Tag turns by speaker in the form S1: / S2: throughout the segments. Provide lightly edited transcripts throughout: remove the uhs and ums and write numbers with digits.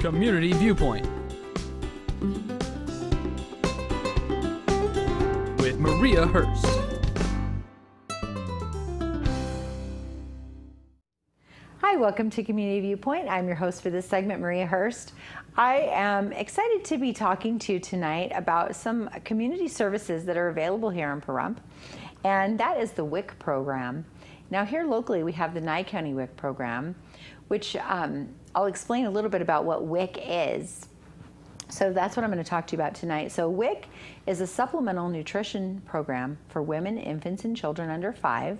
S1: Community Viewpoint with Maria Hurst.
S2: Hi, welcome to Community Viewpoint. I'm your host for this segment, Maria Hurst. I am excited to be talking to you tonight about some community services that are available here in Pahrump, and that is the WIC program. Now here locally we have the Nye County WIC program, which I'll explain a little bit about what WIC is. So that's what I'm going to talk to you about tonight. So WIC is a supplemental nutrition program for women, infants, and children under 5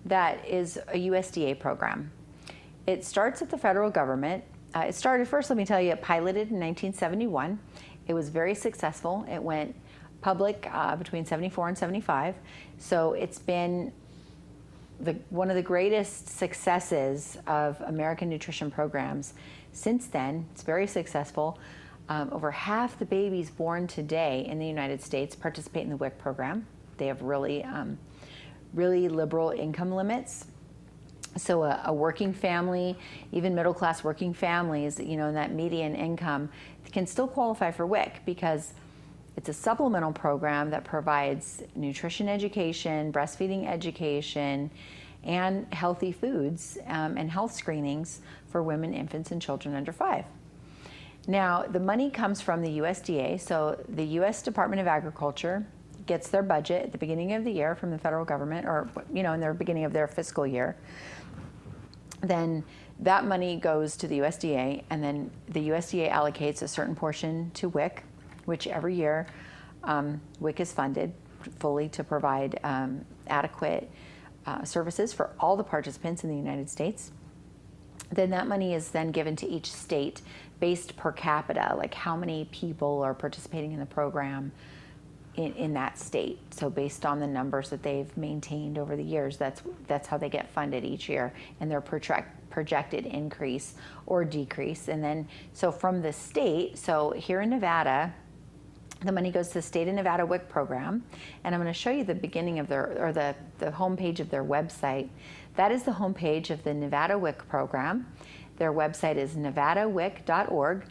S2: that is a USDA program. It starts at the federal government. It started first, let me tell you, it piloted in 1971. It was very successful. It went public between 74 and 75. So it's been one of the greatest successes of American nutrition programs since then. It's very successful. Over half the babies born today in the United States participate in the WIC program. They have really liberal income limits. So a working family, even middle-class working families, you know, in that median income, can still qualify for WIC because it's a supplemental program that provides nutrition education, breastfeeding education, and healthy foods and health screenings for women, infants, and children under 5. Now, the money comes from the USDA, so the U.S. Department of Agriculture gets their budget at the beginning of the year from the federal government, or, you know, in the beginning of their fiscal year. Then that money goes to the USDA, and then the USDA allocates a certain portion to WIC, which every year WIC is funded fully to provide adequate services for all the participants in the United States. Then that money is then given to each state based per capita, like how many people are participating in the program in that state. So based on the numbers that they've maintained over the years, that's how they get funded each year, and their projected increase or decrease. And then, so from the state, so here in Nevada, the money goes to the state of Nevada WIC program, and I'm going to show you the beginning of the homepage of their website. That is the homepage of the Nevada WIC program. Their website is nevadawic.org.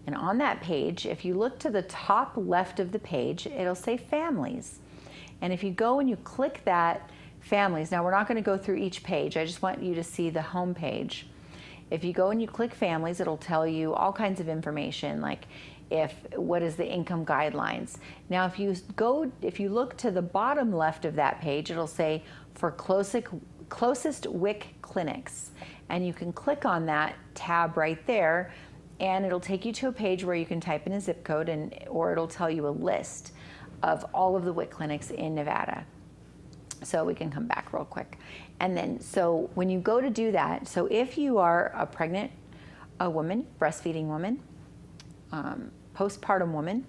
S2: And on that page, if you look to the top left of the page, it'll say families. And if you go and you click that families, now we're not going to go through each page, I just want you to see the home page. If you go and you click families, it'll tell you all kinds of information, like what is the income guidelines. Now if you look to the bottom left of that page, it'll say for closest WIC clinics. And you can click on that tab right there, and it'll take you to a page where you can type in a zip code, or it'll tell you a list of all of the WIC clinics in Nevada. So we can come back real quick. And then, so when you go to do that, so if you are a woman, breastfeeding woman, postpartum woman,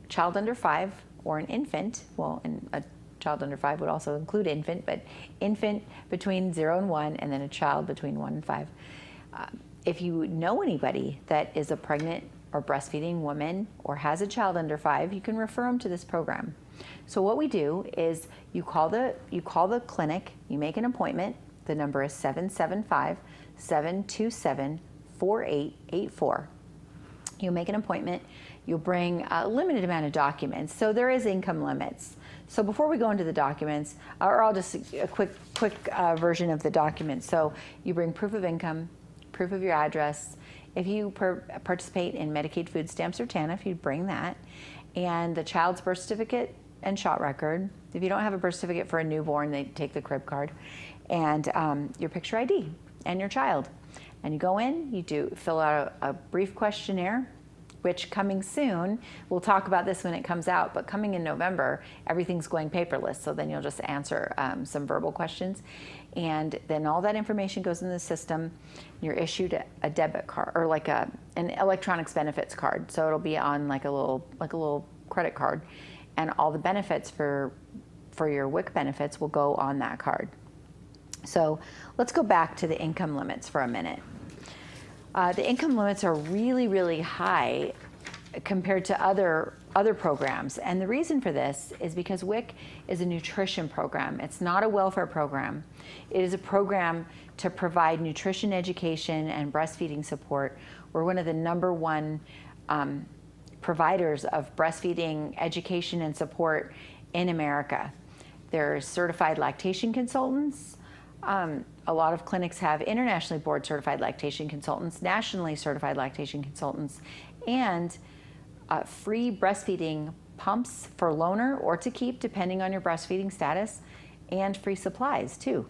S2: child under 5, or an infant, well, and a child under 5 would also include infant, but infant between 0 and 1, and then a child between 1 and 5. If you know anybody that is a pregnant or breastfeeding woman or has a child under 5, you can refer them to this program. So what we do is you call the clinic, you make an appointment. The number is 775-727-4884. You make an appointment. You'll bring a limited amount of documents. So there is income limits. So before we go into the documents, or I'll just a quick version of the documents. So you bring proof of income, proof of your address. If you participate in Medicaid food stamps or TANF, you'd bring that, and the child's birth certificate and shot record. If you don't have a birth certificate for a newborn, they take the crib card, and your picture ID and your child. And you go in, you fill out a brief questionnaire, which coming soon, we'll talk about this when it comes out, but coming in November, everything's going paperless, so then you'll just answer some verbal questions. And then all that information goes in the system. You're issued a debit card, or like an electronics benefits card. So it'll be on like a little credit card, and all the benefits for your WIC benefits will go on that card. So let's go back to the income limits for a minute. The income limits are really, really high compared to other programs. And the reason for this is because WIC is a nutrition program. It's not a welfare program. It is a program to provide nutrition education and breastfeeding support. We're one of the #1 providers of breastfeeding education and support in America. There's certified lactation consultants. A lot of clinics have internationally board certified lactation consultants, nationally certified lactation consultants, and free breastfeeding pumps for loaner or to keep, depending on your breastfeeding status, and free supplies too,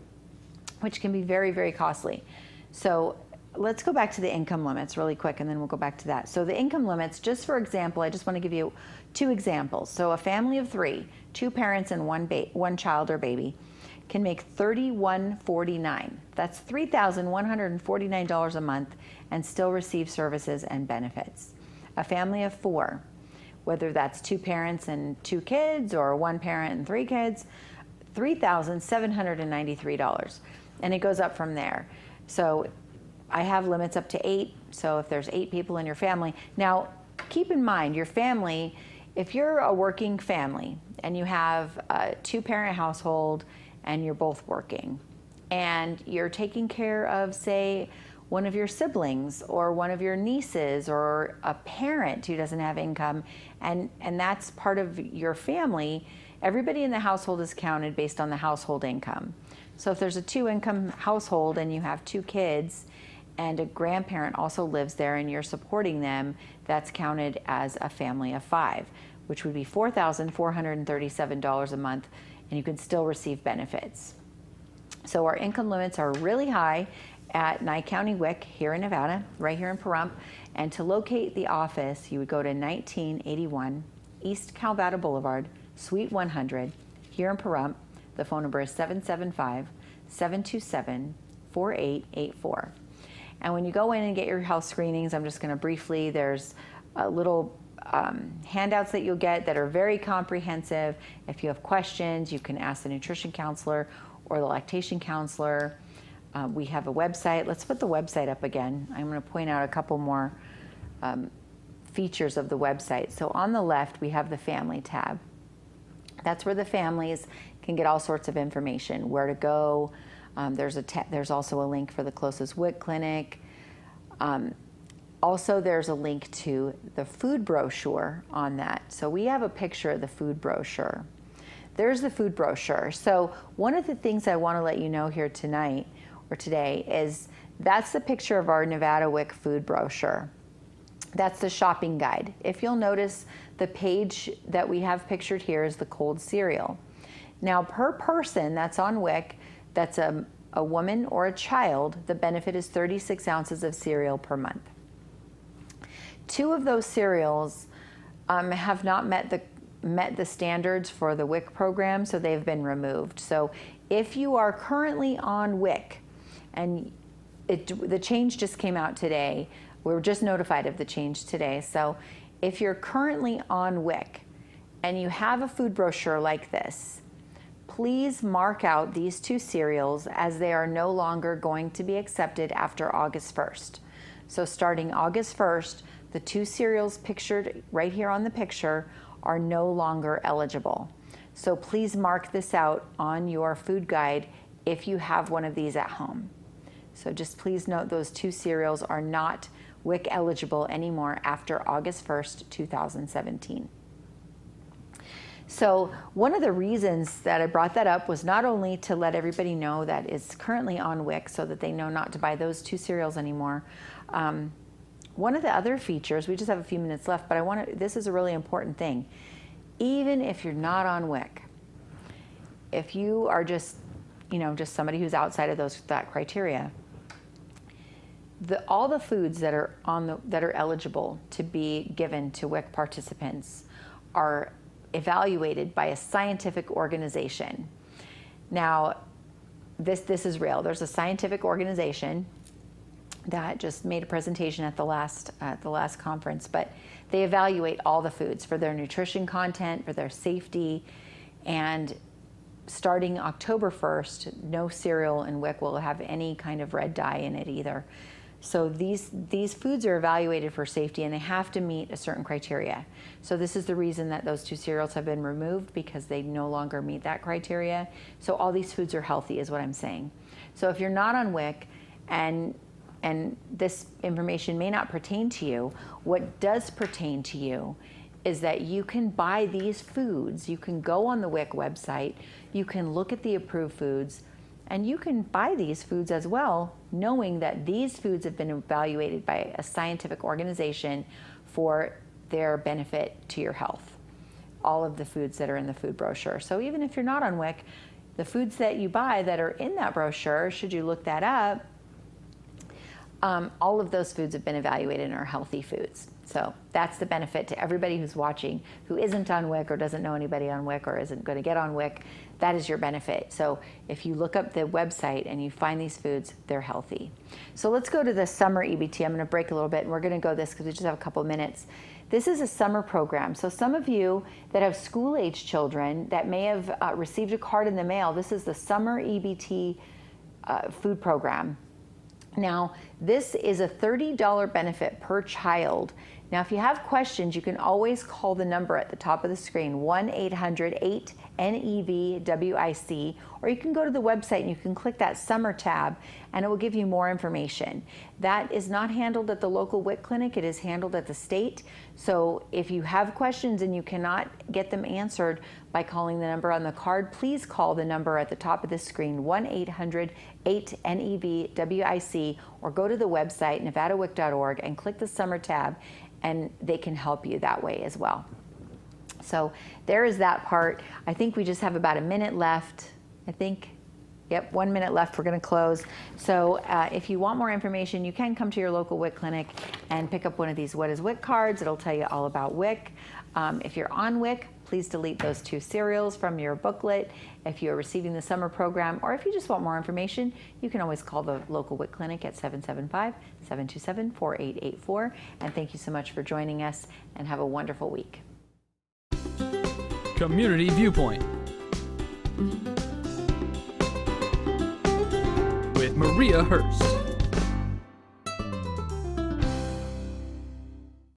S2: which can be very, very costly. So let's go back to the income limits really quick, and then we'll go back to that. So the income limits, just for example, I just want to give you 2 examples. So a family of 3, 2 parents and one child or baby, can make $3,149. That's $3,149 a month and still receive services and benefits. A family of 4, whether that's 2 parents and 2 kids or 1 parent and 3 kids, $3,793. And it goes up from there. So I have limits up to 8. So if there's 8 people in your family. Now, keep in mind, your family, if you're a working family and you have a 2-parent household and you're both working and you're taking care of, say, one of your siblings or one of your nieces or a parent who doesn't have income, and that's part of your family, everybody in the household is counted based on the household income. So if there's a 2-income household and you have 2 kids and a grandparent also lives there and you're supporting them, that's counted as a family of 5, which would be $4,437 a month, and you can still receive benefits. So our income limits are really high at Nye County WIC here in Nevada, right here in Pahrump. And to locate the office, you would go to 1981 East Calvada Boulevard, Suite 100, here in Pahrump. The phone number is 775-727-4884. And when you go in and get your health screenings, I'm just going to briefly, there's a little handouts that you'll get that are very comprehensive. If you have questions, you can ask the nutrition counselor or the lactation counselor. We have a website. Let's put the website up again. I'm going to point out a couple more features of the website. So on the left, we have the family tab. That's where the families can get all sorts of information, where to go. There's also a link for the closest WIC clinic. Also, there's a link to the food brochure on that. So we have a picture of the food brochure. There's the food brochure. So one of the things I want to let you know here tonight or today is that's the picture of our Nevada WIC food brochure. That's the shopping guide. If you'll notice, the page that we have pictured here is the cold cereal. Now, per person that's on WIC, that's a woman or a child, the benefit is 36 ounces of cereal per month. 2 of those cereals have not met the standards for the WIC program, so they've been removed. So if you are currently on WIC, and the change just came out today, we were just notified of the change today. So if you're currently on WIC and you have a food brochure like this, please mark out these 2 cereals as they are no longer going to be accepted after August 1st. So starting August 1st, the 2 cereals pictured right here on the picture are no longer eligible. So please mark this out on your food guide if you have one of these at home. So just please note those 2 cereals are not WIC eligible anymore after August 1st, 2017. So one of the reasons that I brought that up was not only to let everybody know that it's currently on WIC so that they know not to buy those 2 cereals anymore. One of the other features, we just have a few minutes left, but this is a really important thing. Even if you're not on WIC, if you are just somebody who's outside of that criteria, all the foods that are eligible to be given to WIC participants are evaluated by a scientific organization. Now, this is real. There's a scientific organization that just made a presentation at the last conference, but they evaluate all the foods for their nutrition content, for their safety, and starting October 1st, no cereal in WIC will have any kind of red dye in it either. So these foods are evaluated for safety, and they have to meet a certain criteria. So this is the reason that those 2 cereals have been removed, because they no longer meet that criteria. So all these foods are healthy is what I'm saying. So if you're not on WIC and this information may not pertain to you, what does pertain to you is that you can buy these foods. You can go on the WIC website, you can look at the approved foods, and you can buy these foods as well, knowing that these foods have been evaluated by a scientific organization for their benefit to your health. All of the foods that are in the food brochure. So even if you're not on WIC, the foods that you buy that are in that brochure, should you look that up, all of those foods have been evaluated and are healthy foods. So that's the benefit to everybody who's watching, who isn't on WIC or doesn't know anybody on WIC or isn't going to get on WIC. That is your benefit. So if you look up the website and you find these foods, they're healthy. So let's go to the summer EBT. I'm going to break a little bit, and we're going to go this because we just have a couple of minutes. This is a summer program. So some of you that have school-age children that may have received a card in the mail, this is the summer EBT food program. Now, this is a $30 benefit per child. Now, if you have questions, you can always call the number at the top of the screen, 1-800-8-NEV-WIC, or you can go to the website and you can click that summer tab and it will give you more information. That is not handled at the local WIC clinic, it is handled at the state. So if you have questions and you cannot get them answered by calling the number on the card, please call the number at the top of the screen, 1-800-8-NEV-WIC, or go to the website, nevadawic.org, and click the summer tab, and they can help you that way as well. So there is that part. I think we just have about a minute left. I think, yep, 1 minute left. We're going to close. So if you want more information, you can come to your local WIC clinic and pick up one of these What is WIC cards. It'll tell you all about WIC. If you're on WIC, please delete those 2 cereals from your booklet. If you're receiving the summer program, or if you just want more information, you can always call the local WIC clinic at 775-727-4884. And thank you so much for joining us, and have a wonderful week.
S1: Community Viewpoint with Maria Hurst.